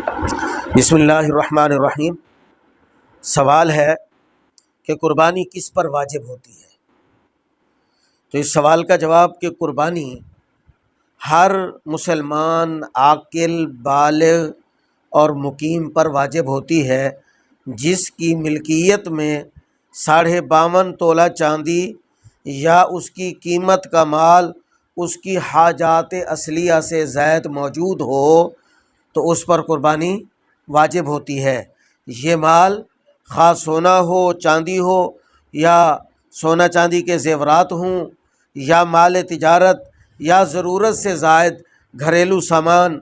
بسم اللہ الرحمن الرحیم۔ سوال ہے کہ قربانی کس پر واجب ہوتی ہے؟ تو اس سوال کا جواب کہ قربانی ہر مسلمان عاقل بالغ اور مقیم پر واجب ہوتی ہے جس کی ملکیت میں 52.5 تولہ چاندی یا اس کی قیمت کا مال اس کی حاجات اصلیہ سے زائد موجود ہو تو اس پر قربانی واجب ہوتی ہے۔ یہ مال خواہ سونا ہو، چاندی ہو، یا سونا چاندی کے زیورات ہوں، یا مال تجارت، یا ضرورت سے زائد گھریلو سامان،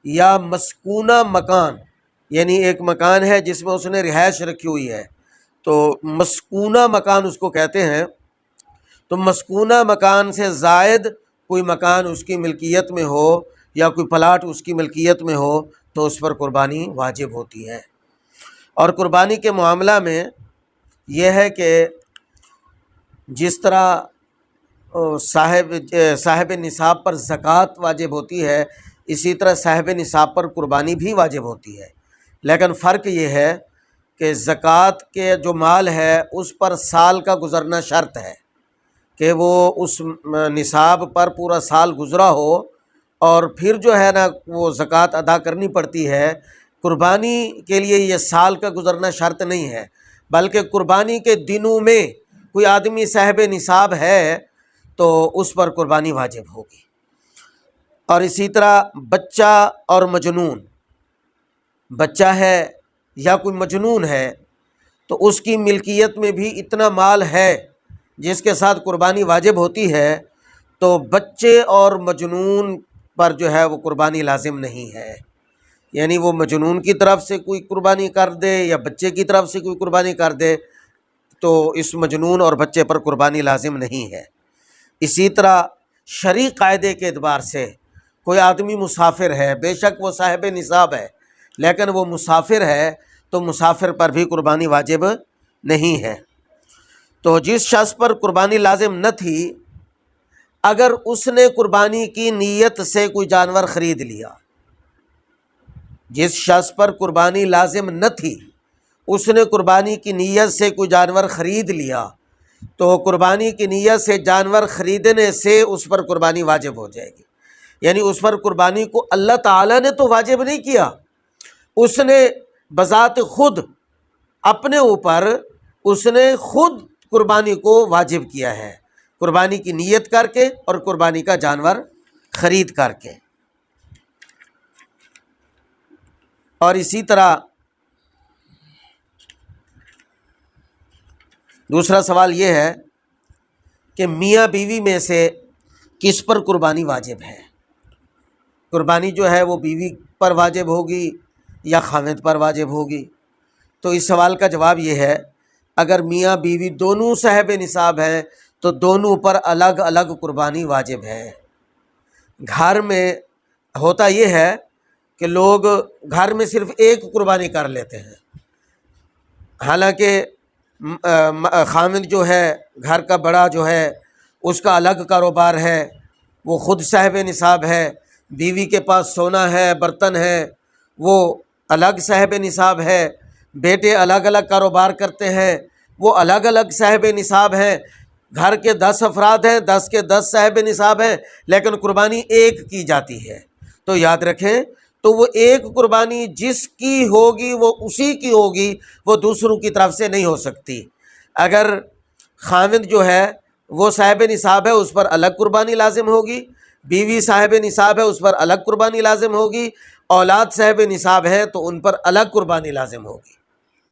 یا مسکونہ مکان، یعنی ایک مکان ہے جس میں اس نے رہائش رکھی ہوئی ہے تو مسکونہ مکان اس کو کہتے ہیں۔ تو مسکونہ مکان سے زائد کوئی مکان اس کی ملکیت میں ہو یا کوئی پلاٹ اس کی ملکیت میں ہو تو اس پر قربانی واجب ہوتی ہے۔ اور قربانی کے معاملہ میں یہ ہے کہ جس طرح صاحب نصاب پر زکوٰۃ واجب ہوتی ہے، اسی طرح صاحب نصاب پر قربانی بھی واجب ہوتی ہے، لیکن فرق یہ ہے کہ زکوٰۃ کے جو مال ہے اس پر سال کا گزرنا شرط ہے کہ وہ اس نصاب پر پورا سال گزرا ہو اور پھر جو ہے نا وہ زکوٰۃ ادا کرنی پڑتی ہے۔ قربانی کے لیے یہ سال کا گزرنا شرط نہیں ہے، بلکہ قربانی کے دنوں میں کوئی آدمی صاحب نصاب ہے تو اس پر قربانی واجب ہوگی۔ اور اسی طرح بچہ اور مجنون، بچہ ہے یا کوئی مجنون ہے تو اس کی ملکیت میں بھی اتنا مال ہے جس کے ساتھ قربانی واجب ہوتی ہے، تو بچے اور مجنون پر جو ہے وہ قربانی لازم نہیں ہے۔ یعنی وہ مجنون کی طرف سے کوئی قربانی کر دے یا بچے کی طرف سے کوئی قربانی کر دے تو اس مجنون اور بچے پر قربانی لازم نہیں ہے۔ اسی طرح شرعی قاعدے کے اعتبار سے کوئی آدمی مسافر ہے، بے شک وہ صاحب نصاب ہے لیکن وہ مسافر ہے تو مسافر پر بھی قربانی واجب نہیں ہے۔ تو جس شخص پر قربانی لازم نہ تھی، اگر اس نے قربانی کی نیت سے کوئی جانور خرید لیا، جس شخص پر قربانی لازم نہ تھی اس نے قربانی کی نیت سے کوئی جانور خرید لیا تو قربانی کی نیت سے جانور خریدنے سے اس پر قربانی واجب ہو جائے گی۔ یعنی اس پر قربانی کو اللہ تعالیٰ نے تو واجب نہیں کیا، اس نے بذات خود اپنے اوپر اس نے خود قربانی کو واجب کیا ہے، قربانی کی نیت کر کے اور قربانی کا جانور خرید کر کے۔ اور اسی طرح دوسرا سوال یہ ہے کہ میاں بیوی میں سے کس پر قربانی واجب ہے؟ قربانی جو ہے وہ بیوی پر واجب ہوگی یا خاوند پر واجب ہوگی؟ تو اس سوال کا جواب یہ ہے، اگر میاں بیوی دونوں صاحب نصاب ہیں تو دونوں پر الگ الگ قربانی واجب ہے۔ گھر میں ہوتا یہ ہے کہ لوگ گھر میں صرف ایک قربانی کر لیتے ہیں، حالانکہ خاوند جو ہے گھر کا بڑا جو ہے اس کا الگ کاروبار ہے، وہ خود صاحب نصاب ہے، بیوی کے پاس سونا ہے، برتن ہے، وہ الگ صاحب نصاب ہے، بیٹے الگ الگ کاروبار کرتے ہیں، وہ الگ الگ صاحب نصاب ہیں۔ گھر کے 10 افراد ہیں، 10 کے 10 صاحب نصاب ہیں، لیکن قربانی ایک کی جاتی ہے۔ تو یاد رکھیں، تو وہ ایک قربانی جس کی ہوگی وہ اسی کی ہوگی، وہ دوسروں کی طرف سے نہیں ہو سکتی۔ اگر خاوند جو ہے وہ صاحب نصاب ہے اس پر الگ قربانی لازم ہوگی، بیوی صاحب نصاب ہے اس پر الگ قربانی لازم ہوگی، اولاد صاحب نصاب ہے تو ان پر الگ قربانی لازم ہوگی۔